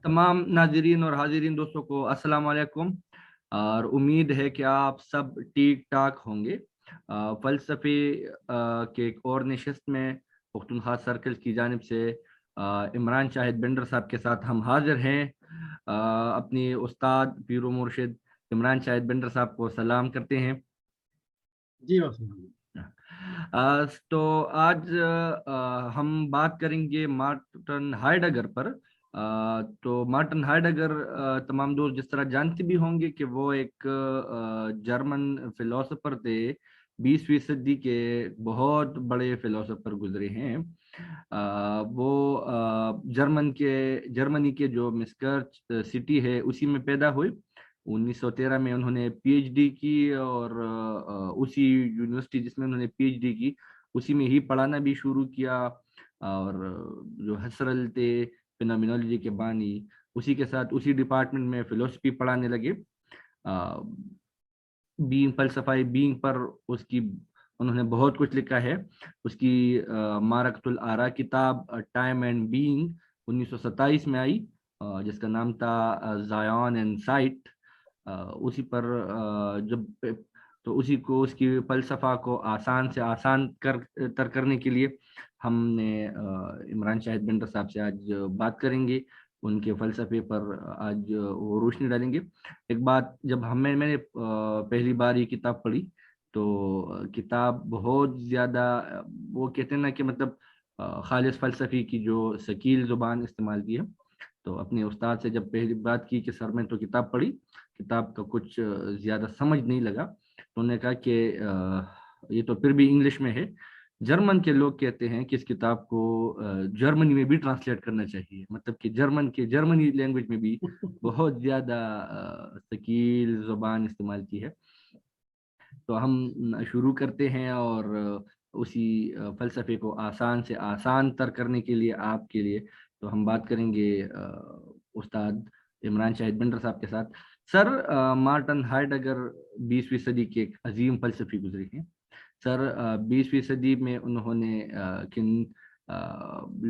तमाम नाजरीन और हाजिरीन दोस्तों को अस्सलाम वालेकुम। और उम्मीद है कि आप सब ठीक ठाक होंगे। फ़लसफ़े के एक और नशिस्त में पुख्तनख्वा सर्कल की जानिब से इमरान शाहिद बिंडर साहब के साथ हम हाजिर हैं। अपनी उस्ताद पीर व मुर्शिद इमरान शाहिद बिंडर साहब को सलाम करते हैं। जी वासुदेव। तो आज हम बात करेंगे मार्टिन हाइडेगर पर। तो मार्टिन हाइडेगर तमाम दोस्त जिस तरह जानते भी होंगे कि वो एक जर्मन फिलोसोफर थे। 20वीं सदी के बहुत बड़े फिलोसोफर गुजरे हैं। वो जर्मनी के जो मिस्कर्च सिटी है उसी में पैदा हुए। 1913 में उन्होंने पीएचडी की और उसी यूनिवर्सिटी जिसमें उन्होंने पीएचडी की उसी में ही पढ़ाना भी शुरू किया। और जो हसरल थे फिनोमिनोलॉजी के बानी, उसी के साथ उसी डिपार्टमेंट में फिलोसफी पढ़ाने लगे। बीइंग फलसफाई बीइंग पर उसकी उन्होंने बहुत कुछ लिखा है। उसकी मारकतुल आरा किताब टाइम एंड बीइंग 1927 में आई, जिसका नाम था जायन एंड साइट। उसी पर जब तो उसी को उसकी फलसफा को आसान से आसान तर करने के लिए हमने इमरान शाहिद बिंडर साहब से आज बात करेंगे। उनके फलसफे पर आज वो रोशनी डालेंगे। एक बात, जब मैंने पहली बार ये किताब पढ़ी तो किताब बहुत ज़्यादा वो कहते हैं ना कि मतलब खालिस फलसफी की जो शकील ज़ुबान इस्तेमाल की है। तो अपने उस्ताद से जब पहली बात की कि सर मैं तो किताब पढ़ी, किताब का कुछ ज़्यादा समझ नहीं लगा, तो उन्होंने कहा कि ये तो फिर भी इंग्लिश में है। जर्मन के लोग कहते हैं कि इस किताब को जर्मनी में भी ट्रांसलेट करना चाहिए, मतलब कि जर्मनी लैंग्वेज में भी बहुत ज़्यादा शकील ज़ुबान इस्तेमाल की है। तो हम शुरू करते हैं और उसी फलसफे को आसान से आसान तर करने के लिए आपके लिए तो हम बात करेंगे उस्ताद इमरान शाहिद बिंडर साहब के साथ। सर, मार्टिन हाइडेगर 20वीं सदी के एक अजीम फलसफी गुजरे हैं। सर, 20वीं सदी में उन्होंने किन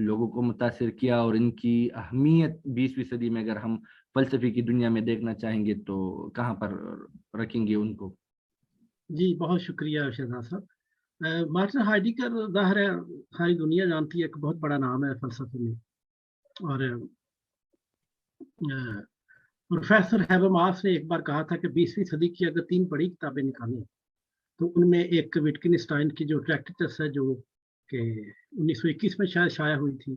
लोगों को मुतासिर किया और इनकी अहमियत 20वीं सदी में अगर हम फलसफी की दुनिया में देखना चाहेंगे तो कहाँ पर रखेंगे उनको? जी बहुत शुक्रिया शहजाद साहब। मार्टिन हाइडेगर ज़ाहिर है सारी दुनिया जानती है कि बहुत बड़ा नाम है फ़लसफ़े में। और प्रोफेसर हैबरमास ने एक बार कहा था कि 20वीं सदी की अगर 3 बड़ी किताबें निकालें तो उनमें एक विटकिनस्टाइन की जो ट्रैक्टेटस है जो कि 1921 में शायद शाया हुई थी।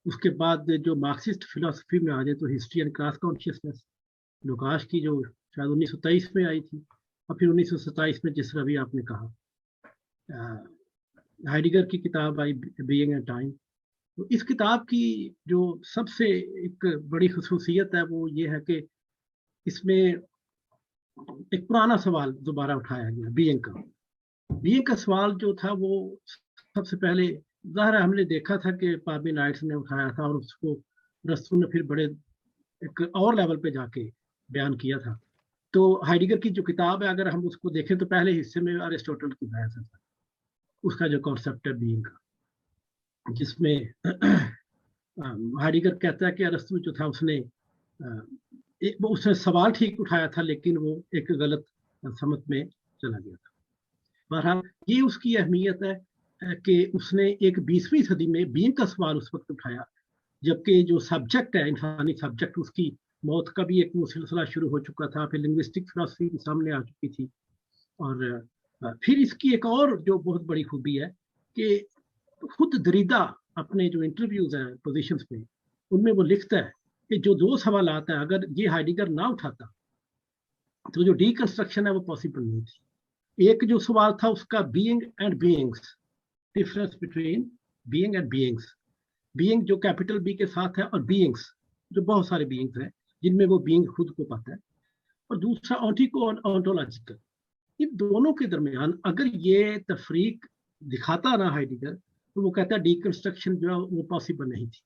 उसके बाद जो मार्क्सिस्ट फिलॉसफी में आ जाए तो history and class consciousness Lucas की जो शायद 1923 में आई थी, और फिर 1927 में जिस तरह भी आपने कहा हाइडेगर की किताब आई बीइंग एंड टाइम। तो इस किताब की जो सबसे एक बड़ी खसूसियत है वो ये है कि इसमें एक पुराना सवाल दोबारा उठाया गया बीइंग का सवाल जो था वो सबसे पहले ज़ाहिर है हमने देखा था कि पार्मेनाइड्स ने उठाया था और उसको रस्तों ने फिर बड़े एक और लेवल पे जाके बयान किया था। तो हाइडेगर की जो किताब है अगर हम उसको देखें तो पहले हिस्से में अरिस्टोटल की बहस है उसका जो कॉन्सेप्ट है बीइंग का, जिसमें हाइडेगर कहता है कि अरस्तु जो था उसने सवाल ठीक उठाया था लेकिन वो एक गलत समझ में चला गया था। बहरहाल ये उसकी अहमियत है कि उसने एक 20वीं सदी में बीइंग का सवाल उस वक्त उठाया जबकि जो सब्जेक्ट है इंसानी सब्जेक्ट उसकी मौत का भी एक वो सिलसिला शुरू हो चुका था, फिर लिंग्विस्टिक फिलॉसफी सामने आ चुकी थी। और फिर इसकी एक और जो बहुत बड़ी खूबी है कि खुद दरीदा अपने जो इंटरव्यूज हैं पोजीशंस पे उनमें वो लिखता है कि जो 2 सवाल आता है अगर ये हाइडेगर ना उठाता तो जो डीकंस्ट्रक्शन है वो पॉसिबल नहीं थी। एक जो सवाल था उसका being and beings, difference between being and beings, being जो कैपिटल बी के साथ है और बीइंग्स जो बहुत सारे बीइंग्स हैं जिनमें वो बीइंग खुद को पाता है, और दूसरा ऑन्टिको ऑन्टोलॉजिकल। इन दोनों के दरमियान अगर ये तफरीक दिखाता ना हाइडेगर तो वो कहता है डीकंस्ट्रक्शन जो है वो पॉसिबल नहीं थी।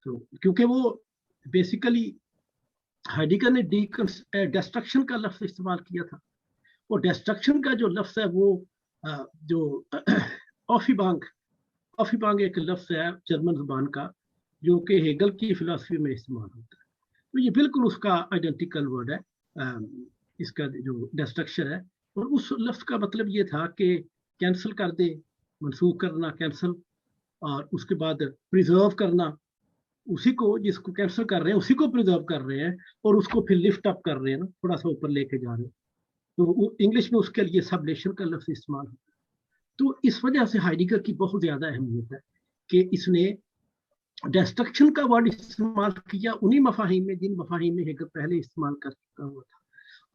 तो क्योंकि वो बेसिकली हाइडेगर ने डिस्ट्रक्शन का लफ्ज इस्तेमाल किया था, और डिस्ट्रक्शन का जो लफ्ज है वो जो ऑफीबांग एक लफ्ज है जर्मन जुबान का जो कि हेगल की फिलॉसफी में इस्तेमाल होता है। तो ये बिल्कुल उसका आइडेंटिकल वर्ड है, इसका जो डिस्ट्रक्शन है। और उस लफ्ज का मतलब ये था कि कैंसिल कर दे, मनसूख करना, कैंसिल, और उसके बाद प्रिजर्व करना, उसी को जिसको कैंसिल कर रहे हैं उसी को प्रिजर्व कर रहे हैं, और उसको फिर लिफ्ट अप कर रहे हैं ना, थोड़ा सा ऊपर लेके जा रहे हैं। तो इंग्लिश में उसके लिए सबलेशन का लफ्ज इस्तेमाल होता है। तो इस वजह से हाइडिगर की बहुत ज्यादा अहमियत है कि इसने डिस्ट्रक्शन का वर्ड इस्तेमाल किया उन्हीं मफाहिम में जिन मफाहिम में हेगल पहले इस्तेमाल कर चुका हुआ था,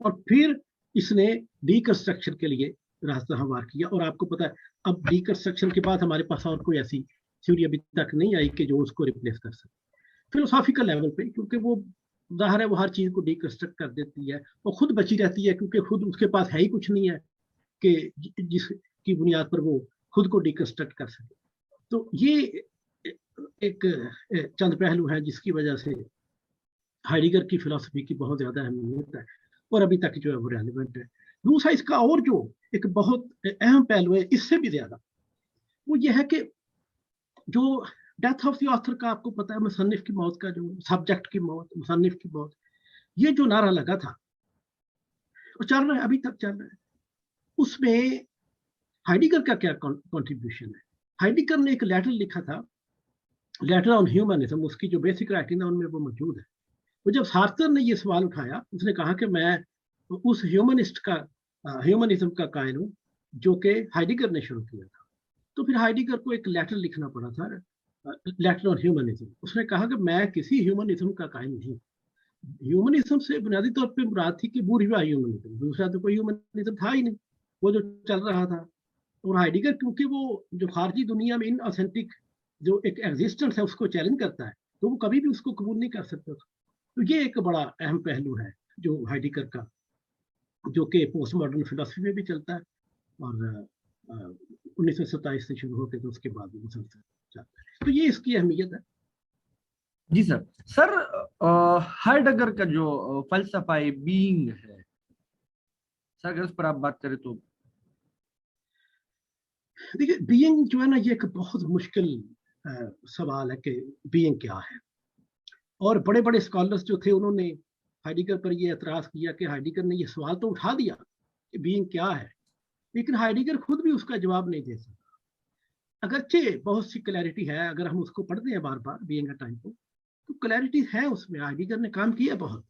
और फिर इसने डीकंस्ट्रक्शन के लिए रास्ता हमवार किया। और आपको पता है अब डीकंस्ट्रक्शन के बाद हमारे पास और कोई ऐसी थ्योरी अभी तक नहीं आई कि जो उसको रिप्लेस कर सके फिलोसॉफिकल लेवल पे, क्योंकि वो ज़ाहिर है वो हर चीज को डीकंस्ट्रक्ट कर देती है और खुद बची रहती है, क्योंकि खुद उसके पास है ही कुछ नहीं है कि जिसकी बुनियाद पर वो खुद को डीकंस्ट्रक्ट कर सके। तो ये एक चंद पहलू है जिसकी वजह से हाइडिगर की फिलॉसफी की बहुत ज्यादा अहमियत है और अभी तक जो है वो रेलिवेंट है। दूसरा इसका और जो एक बहुत अहम पहलू है इससे भी ज्यादा, वो ये है कि जो डेथ ऑफ द ऑथर का आपको पता है, मुसन्निफ की मौत का, जो सब्जेक्ट की मौत, मुसन्निफ की मौत, ये जो नारा लगा था और चल रहा है, अभी तक चल रहा है, उसमें हाइडिगर का क्या कंट्रीब्यूशन है। हाइडिगर ने एक लेटर लिखा था, लेटर ऑन ह्यूमनिज्म, उसकी जो बेसिक राइटिंग है उनमें वो मौजूद है। तो जब सार्थर ने ये सवाल उठाया, उसने कहा कि मैं उस ह्यूमनिज्म का कायल हूँ जो कि हाइडिगर ने शुरू किया था। तो फिर हाइडिगर को एक लेटर लिखना पड़ा था, लेटर ऑन ह्यूमनिज्म। उसने कहा कि मैं किसी ह्यूमनिज्म का कायल नहीं। ह्यूमनिज्म से बुनियादी तौर पे मुराद थी कि बुर्जुआ ह्यूमनिज्म, दूसरा तो कोई ह्यूमनिज्म था ही नहीं वो जो चल रहा था। और हाइडिगर क्योंकि वो जो खारजी दुनिया में इन ऑथेंटिक जो एक एग्जिस्टेंस है उसको चैलेंज करता है, तो वो कभी भी उसको कबूल नहीं कर सकता था। तो ये एक बड़ा अहम पहलू है जो हाइडिगर का, जो कि पोस्ट मॉडर्न फिलोसफी में भी चलता है और 1927 से शुरू होकर तो उसके बाद भी मुसलसल चलता है। तो ये इसकी अहमियत है। जी सर। सर हाइडिगर का जो फलसफा बीइंग है सर, अगर उस पर आप बात करें तो। देखिए बीइंग जो है ना, ये एक बहुत मुश्किल सवाल है कि बीइंग क्या है। और बड़े बड़े स्कॉलर्स जो थे उन्होंने हाइडिगर पर ये एतराज किया कि हाइडिगर ने ये सवाल तो उठा दिया कि बीइंग क्या है, लेकिन हाइडिगर खुद भी उसका जवाब नहीं दे सका। अगरचे बहुत सी क्लैरिटी है, अगर हम उसको पढ़ते हैं बार बार बीइंग का टाइम को, तो क्लैरिटी है उसमें, हाइडिगर ने काम किया बहुत।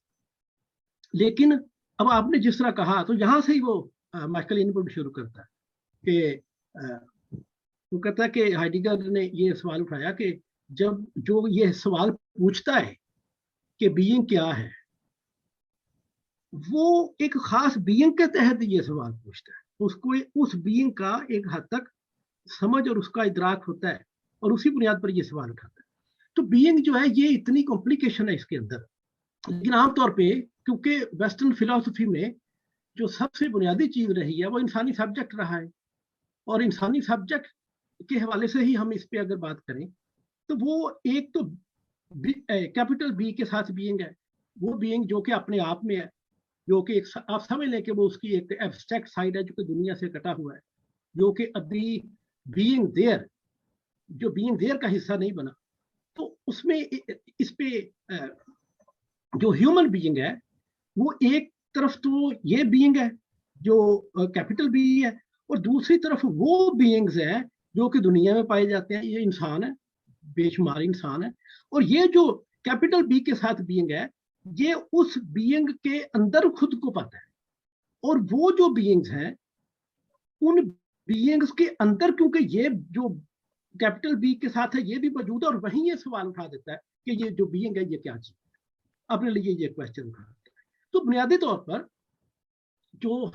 लेकिन अब आपने जिस तरह कहा, तो यहाँ से ही वो माइकल इनवुड शुरू करता है कि वो कहता है कि हाइडिगर ने ये सवाल उठाया कि जब जो ये सवाल पूछता है कि बीइंग क्या है, वो एक खास बीइंग के तहत ये सवाल पूछता है, उसको उस बीइंग का एक हद तक समझ और उसका इदराक होता है और उसी बुनियाद पर ये सवाल उठाता है। तो बीइंग जो है ये इतनी कॉम्प्लिकेशन है इसके अंदर। लेकिन आमतौर पे क्योंकि वेस्टर्न फिलोसफी में जो सबसे बुनियादी चीज रही है वो इंसानी सब्जेक्ट रहा है, और इंसानी सब्जेक्ट के हवाले से ही हम इस पे अगर बात करें तो वो एक तो कैपिटल बी के साथ बीइंग है, वो बीइंग जो कि अपने आप में है, जो कि एक आप समझ लें कि वो उसकी एक एब्स्ट्रैक्ट साइड है जो कि दुनिया से कटा हुआ है, जो कि अभी बीइंग देयर, जो बीइंग देयर का हिस्सा नहीं बना। तो उसमें इस पे जो ह्यूमन बीइंग है वो एक तरफ तो ये बीइंग है जो कैपिटल बी है, और दूसरी तरफ वो बीइंग्स है जो कि दुनिया में पाए जाते हैं, ये इंसान है, बेशुमार इंसान है। और ये जो कैपिटल बी के साथ बीइंग है, ये उस बीइंग के अंदर खुद को पाता है, और वो जो बीइंग्स हैं उन बीइंग्स के अंदर, क्योंकि ये जो कैपिटल बी के साथ है ये भी मौजूद है, और वहीं ये सवाल उठा देता है कि ये जो बीइंग है ये क्या चीज है, अपने लिए ये क्वेश्चन उठा देता है। तो बुनियादी तौर पर जो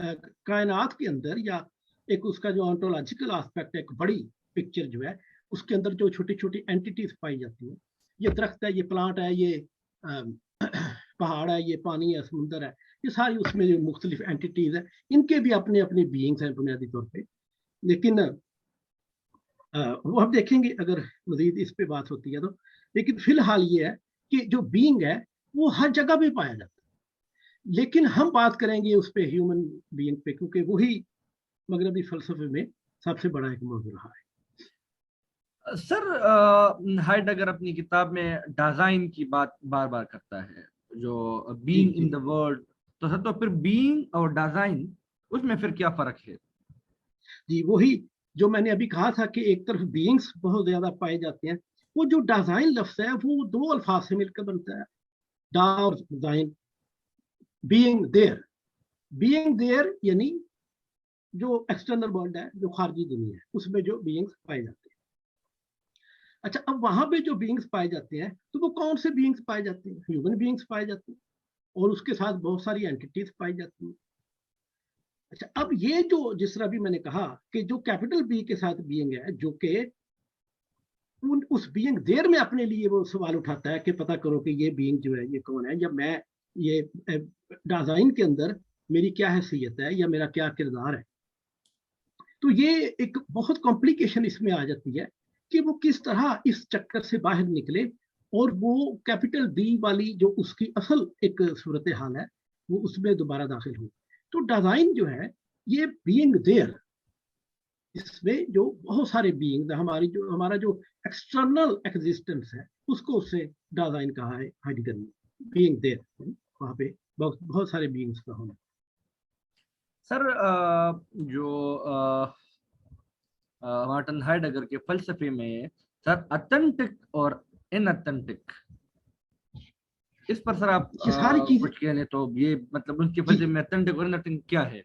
कायनात के अंदर, या एक उसका जो ऑन्टोलॉजिकल एस्पेक्ट है, एक बड़ी पिक्चर जो है उसके अंदर जो छोटी छोटी एंटिटीज पाई जाती हैं, ये दरख्त है, ये प्लांट है, ये पहाड़ है, ये पानी है, समुंदर है, ये सारी उसमें जो मुख्तलिफ एंटिटीज है, इनके भी अपने अपने बीइंग्स हैं बुनियादी तौर पे। लेकिन वो हम देखेंगे अगर मजीद इस पे बात होती है तो। लेकिन फिलहाल ये है कि जो बीइंग है वो हर जगह पे पाया जाता है, लेकिन हम बात करेंगे उस पे ह्यूमन बीइंग पे, क्योंकि वही मगरबी फलसफे में सबसे बड़ा एक मौजूद रहा है। سر ہائیڈگر اپنی کتاب میں ڈازائن کی بات بار بار کرتا ہے، جو بینگ ان دا ورلڈ، تو سر تو پھر بینگ اور ڈازائن اس میں پھر کیا فرق ہے؟ جی وہی جو میں نے ابھی کہا تھا کہ ایک طرف بینگس بہت زیادہ پائے جاتے ہیں، وہ جو ڈازائن لفظ ہے وہ دو الفاظ سے مل کر بنتا ہے، ڈا اور ڈازائن. بینگ دیئر یعنی جو ایکسٹرنل ورلڈ ہے، جو خارجی دنیا ہے، اس میں جو بینگس پائے جاتے ہیں. اچھا اب وہاں پہ جو بینگس پائے جاتے ہیں تو وہ کون سے بینگس پائے جاتے ہیں؟ ہیومن بینگس پائے جاتے ہیں اور اس کے ساتھ بہت ساری اینٹیز پائی جاتی ہیں. اچھا اب یہ جو جس طرح بھی میں نے کہا کہ جو کیپٹل بی کے ساتھ بینگ ہے، جو کہ اس بینگ دیر میں اپنے لیے وہ سوال اٹھاتا ہے کہ پتا کرو کہ یہ بینگ جو ہے یہ کون ہے، یا میں یہ ڈازائن کے اندر میری کیا حیثیت ہے یا میرا کیا کردار ہے. تو یہ ایک بہت کمپلیکیشن اس میں آ جاتی ہے کہ وہ کس طرح اس چکر سے باہر نکلے اور وہ کیپٹل بی والی جو اس کی اصل ایک صورتحال ہے وہ اس میں دوبارہ داخل ہو. تو ڈیزائن جو ہے یہ بینگ دیر، اس میں جو بہت سارے بینگ ہمارا جو ایکسٹرنل ایگزسٹنس ہے اس کو اس سے ڈیزائن کہا ہے ہائیڈگر نے، بینگ دیر وہاں پہ بہت سارے بینگس کا ہونا. سر جو مارٹن ہائیڈگر کے فلسفے میں سر اتھینٹک اور ان اتھینٹک، اس پر سر آپ یہ ساری چیزیں کچھ کہنے تو یہ مطلب ان کے فلسفے میں اتھینٹک اور ان اتھینٹک کیا ہے؟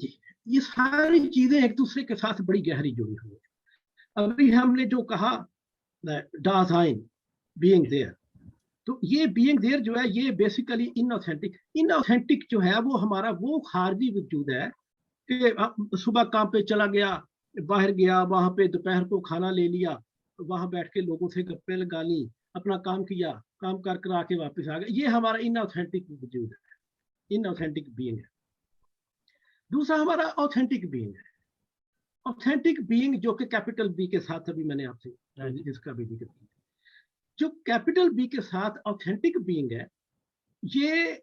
جی یہ ساری چیزیں ایک دوسرے کے ساتھ بڑی گہری جڑی ہوئی ہیں. ابھی ہم نے جو کہا ڈیزائن بینگ دیر، تو یہ بینگ دیر جو ہے یہ بیسیکلی ان اوتھینٹک جو ہے وہ ہمارا وہ خارجی وجود ہے کہ صبح کام پہ چلا گیا، باہر گیا، وہاں پہ دوپہر کو کھانا لے لیا، وہاں بیٹھ کے لوگوں سے گپیں لگا لی، اپنا کام کیا، کام کر آ کے واپس آ گیا. یہ ہمارا ان اوتھینٹک وجود ہے، ان اوتھینٹک بینگ ہے. دوسرا ہمارا اوتھینٹک بینگ ہے. اوتھینٹک بینگ جو کہ کیپٹل بی کے ساتھ ابھی میں نے آپ سے اس کا بھی ذکر کیا، جو کیپٹل بی کے ساتھ اوتھینٹک بینگ ہے، یہ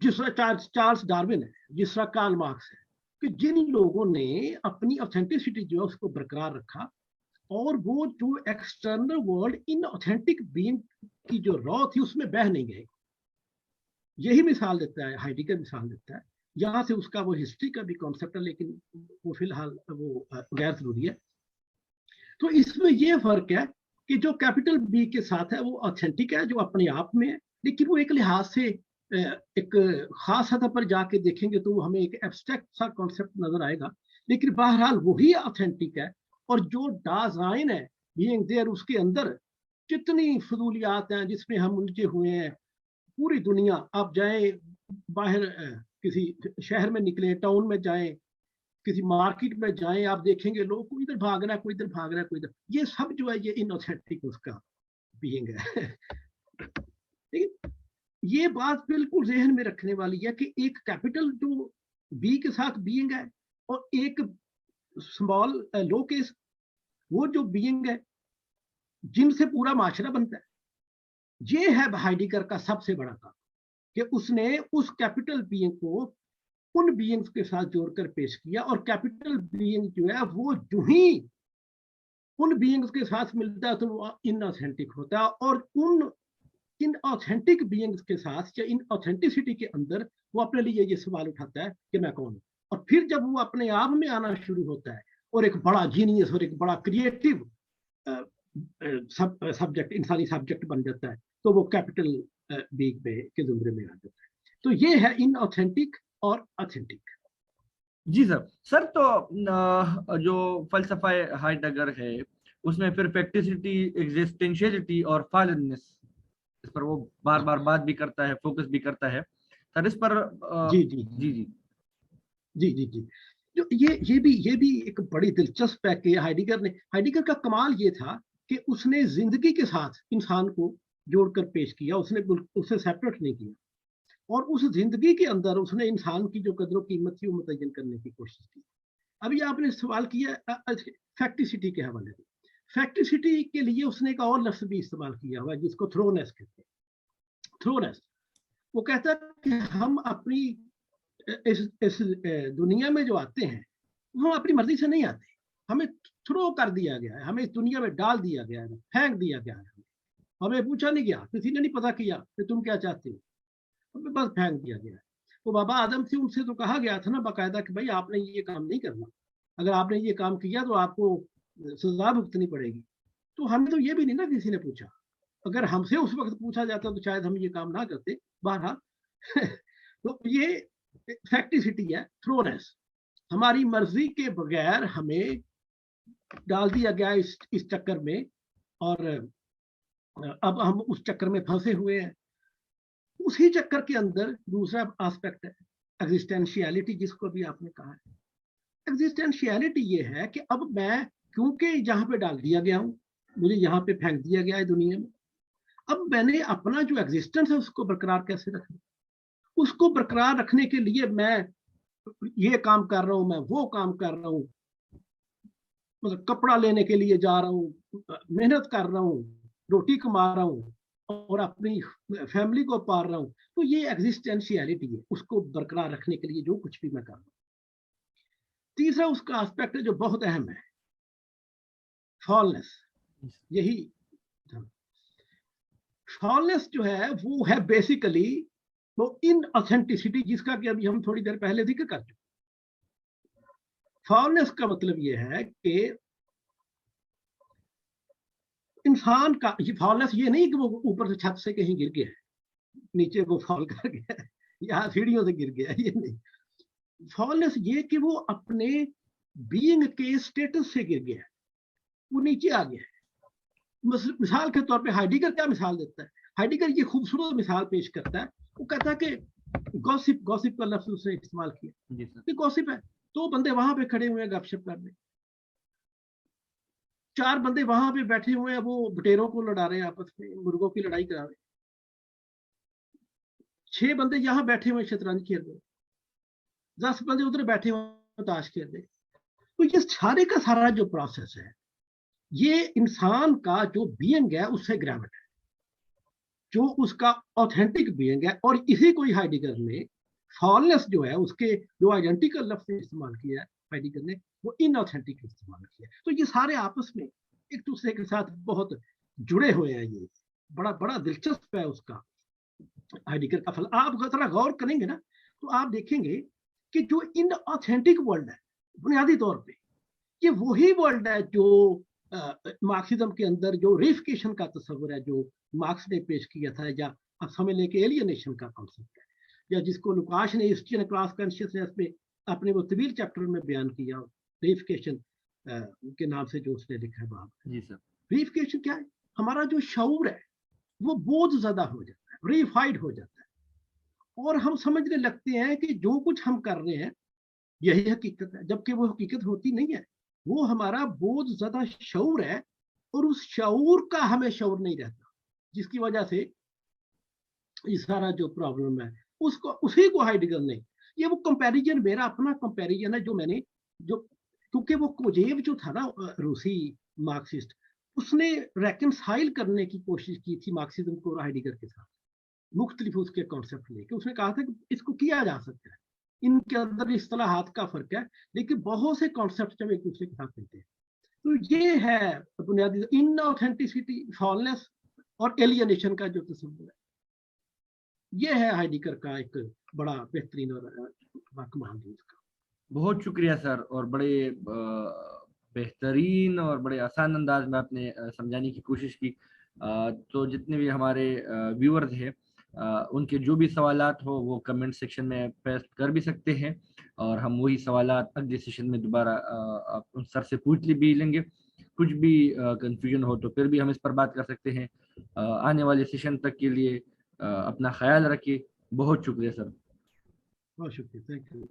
جس طرح چارلس ڈارون ہے، جس طرح کارل مارکس ہے، کہ جن لوگوں نے اپنی اوتھینٹسٹی جو ہے اس کو برقرار رکھا اور وہ جو external world in authentic being کی جو رو تھی اس میں بہ نہیں گئے. یہی مثال دیتا ہے ہائیڈگر، مثال دیتا ہے. یہاں سے اس کا وہ ہسٹری کا بھی کانسیپٹ ہے لیکن وہ فی الحال وہ غیر ضروری ہے. تو اس میں یہ فرق ہے کہ جو کیپٹل بی کے ساتھ ہے وہ اوتھینٹک ہے، جو اپنے آپ میں ہے، لیکن وہ ایک لحاظ سے ایک خاص سطح پر جا کے دیکھیں گے تو وہ ہمیں ایک ایبسٹریکٹ سا کانسیپٹ نظر آئے گا، لیکن بہرحال وہی اوتھینٹک ہے. اور جو ڈیزائن ہے بینگ دیر، اس کے اندر جتنی فضولیات ہیں جس میں ہم الجھے ہوئے ہیں، پوری دنیا آپ جائیں، باہر کسی شہر میں نکلیں، ٹاؤن میں جائیں، کسی مارکیٹ میں جائیں، آپ دیکھیں گے لوگ کوئی ادھر بھاگ رہا ہے، کوئی ادھر بھاگ رہا ہے، کوئی ادھر. یہ سب جو ہے یہ ان اوتھینٹک اس کا بینگ ہے. لیکن یہ بات بالکل ذہن میں رکھنے والی ہے کہ ایک کیپٹل جو بی کے ساتھ بینگ ہے اور ایک اسمال لو کیس وہ جو بینگ ہے جن سے پورا معاشرہ بنتا ہے. یہ ہے ہائیڈگر کا سب سے بڑا کام کہ اس نے اس کیپٹل بینگ کو ان بینگز کے ساتھ جوڑ کر پیش کیا، اور کیپٹل بینگ جو ہے وہ جو ہی ان بینگز کے ساتھ ملتا ہے تو وہ ان اوتھینٹک ہوتا ہے، اور ان اوتھینٹک بینگز کے ساتھ یا ان اوتھینٹسٹی کے اندر وہ اپنے لیے یہ سوال اٹھاتا ہے کہ میں کون ہوں. اور پھر جب وہ اپنے آپ میں آنا شروع ہوتا ہے اور ایک بڑا جینیس اور ایک بڑا کریٹو سبجیکٹ، انسانی سبجیکٹ بن جاتا ہے، تو وہ کیپٹل بینگ کے زمرے میں آ جاتا ہے. تو یہ ہے ان اوتھینٹک اور اوتھینٹک. جی سر تو جو فلسفہ ہائیڈگر ہے اس میں پھر فیکٹیسٹی، ایگزسٹینشیلٹی اور فالنس، اس پر وہ بار بار بات بھی کرتا ہے، فوکس بھی کرتا ہے سر اس پر. جی جی جی جی جی جی جی جو یہ بھی ایک بڑی دلچسپ ہے کہ ہائیڈگر کا کمال یہ تھا کہ اس نے زندگی کے ساتھ انسان کو جوڑ کر پیش کیا، اس نے اسے سیپریٹ نہیں کیا، اور اس زندگی کے اندر اس نے انسان کی جو قدر و قیمت تھی وہ متعین کرنے کی کوشش کی. ابھی آپ نے سوال کیا فیکٹیسٹی کے حوالے سے. فیکٹیسٹی کے لیے اس نے ایک اور لفظ بھی استعمال کیا ہوا جس کو تھرونیس کہتے ہیں. تھرونیس وہ کہتا ہے کہ ہم اپنی اس دنیا میں جو آتے ہیں وہ ہم اپنی مرضی سے نہیں آتے، ہمیں थ्रो कर दिया गया है, हमें इस दुनिया में डाल दिया गया है, फेंक दिया गया है, हमें पूछा नहीं गया, किसी ने नहीं पता किया कि तुम क्या चाहते हो, हमें बस फेंक दिया गया है। तो बाबा आदम से उनसे तो कहा गया था ना बाकायदा कि भाई आपने ये काम नहीं करना, अगर आपने ये काम किया तो आपको सजा भुगतनी पड़ेगी। तो हमें तो ये भी नहीं ना किसी ने पूछा, अगर हमसे उस वक्त पूछा जाता तो शायद हम ये काम ना करते। बहरहाल तो ये फैक्टिसिटी है, थ्रोनेस, हमारी मर्जी के बगैर हमें डाल दिया गया इस चक्कर में, और अब हम उस चक्कर में फंसे हुए हैं। उसी चक्कर के अंदर दूसरा एस्पेक्ट है एग्जिस्टेंशियलिटी, जिसको भी आपने कहा है। एग्जिस्टेंशियलिटी ये है कि अब मैं क्योंकि यहाँ पे डाल दिया गया हूँ, मुझे यहाँ पे फेंक दिया गया है दुनिया में, अब मैंने अपना जो एग्जिस्टेंस है उसको बरकरार कैसे रखना, उसको बरकरार रखने के लिए मैं ये काम कर रहा हूँ, मैं वो काम कर रहा हूँ, मतलब कपड़ा लेने के लिए जा रहा हूँ, मेहनत कर रहा हूँ, रोटी कमा रहा हूँ और अपनी फैमिली को पाल रहा हूँ। तो ये एग्जिस्टेंशियलिटी है, उसको बरकरार रखने के लिए जो कुछ भी मैं कर रहा हूँ। तीसरा उसका एस्पेक्ट है जो बहुत अहम है, फॉलनेस। यही फॉलनेस जो है वो है बेसिकली वो इनऑथेंटिसिटी, जिसका कि अभी हम थोड़ी देर पहले जिक्र कर चुके। फॉलनेस का मतलब ये है कि इंसान का ये फॉलनेस ये नहीं कि वो ऊपर से छत से कहीं गिर गया है, नीचे वो फॉल कर गया है या सीढ़ियों से गिर गया है, ये नहीं। फॉलनेस ये कि वो अपने बीइंग के स्टेटस से गिर गया है, वो नीचे आ गया है। मिसाल के तौर पे हाइडिगर क्या मिसाल देता है, हाइडिगर ये खूबसूरत मिसाल पेश करता है। वो कहता है कि गॉसिप, गॉसिप का लफ्ज उसने इस्तेमाल किया कि गॉसिप है, तो बंदे वहां पे खड़े हुए हैं गपशप कर रहे, 4 बंदे वहां पे बैठे हुए हैं, वो बटेरों को लड़ा रहे हैं, आपस में मुर्गों की लड़ाई करा रहे, 6 बंदे यहाँ बैठे हुए शतरंज खेल रहे, 10 बंदे उधर बैठे हुए ताश खेल रहे। तो ये सारे का सारा जो प्रोसेस है, ये इंसान का जो बीइंग है उससे ग्रेविट है, जो उसका ऑथेंटिक बीइंग है। और इसी को हाइडिगर ने फॉलनेस जो है उसके जो आइडेंटिकल लफ्ज इस्तेमाल किया है हाइडिगर ने, वो इनऑथेंटिक इस्तेमाल किया। तो ये सारे आपस में एक दूसरे के साथ बहुत जुड़े हुए हैं। ये बड़ा बड़ा दिलचस्प है उसका हाइडिगर का फल। आप थोड़ा गौर करेंगे ना तो आप देखेंगे कि जो इनऑथेंटिक वर्ल्ड है बुनियादी तौर पे, ये वही वर्ल्ड है जो मार्क्सिज्म के अंदर जो रेफिकेशन का तस्वर है जो मार्क्स ने पेश किया था, या आप समझ लें कि एलियनेशन का कॉन्सेप्ट है, या जिसको लुकाश ने ईस्टर्न क्लास कॉन्शियसनेस में अपने वो तवील चैप्टर में बयान किया, रेफिकेशन के नाम से जो उसने लिखा है बाब। जी सर। रेफिकेशन क्या है, हमारा जो शऊर है वो बोझ ज़्यादा हो जाता है, रेफाइड हो जाता है, और हम समझने लगते हैं कि जो कुछ हम कर रहे हैं यही हकीकत है, जबकि वो हकीकत होती नहीं है। वो हमारा बोझ ज्यादा शऊर है, और उस शऊर का हमें शऊर नहीं रहता, जिसकी वजह से ये सारा जो प्रॉब्लम है उसको उसी को हाइडिगर ने, ये वो कंपैरिजन मेरा अपना कंपैरिजन है जो मैंने जो, क्योंकि वो कोजेव जो था ना रूसी मार्क्सिस्ट, उसने रेकनसाइल करने की कोशिश की थी मार्क्सिज्म को हाइडिगर के साथ, मुख्तलिफ उसके कॉन्सेप्ट लेके उसने कहा था कि इसको किया जा सकता है, इनके अंदर इस्तिलाहात का फर्क है लेकिन बहुत से कॉन्सेप्ट जब एक दूसरे के साथ मिलते हैं। तो ये है बुनियादी इनऑथेंटिसिटी, फॉलनेस और एलियनेशन का जो तस्वीर है, ये है हाइडिगर का एक बड़ा बेहतरीन और कमाल है इसका। बहुत शुक्रिया सर, और बड़े बेहतरीन और बड़े आसान अंदाज में आपने समझाने की कोशिश की। तो जितने भी हमारे व्यूअर्स हैं उनके जो भी सवालात हो वो कमेंट सेक्शन में पेस्ट कर भी सकते हैं, और हम वही सवालात अगले सेशन में दोबारा उन सर से पूछ भी लेंगे। कुछ भी कंफ्यूजन हो तो फिर भी हम इस पर बात कर सकते हैं। आने वाले सेशन तक के लिए अपना ख्याल रखिए। बहुत शुक्रिया सर। बहुत शुक्रिया, थैंक यू।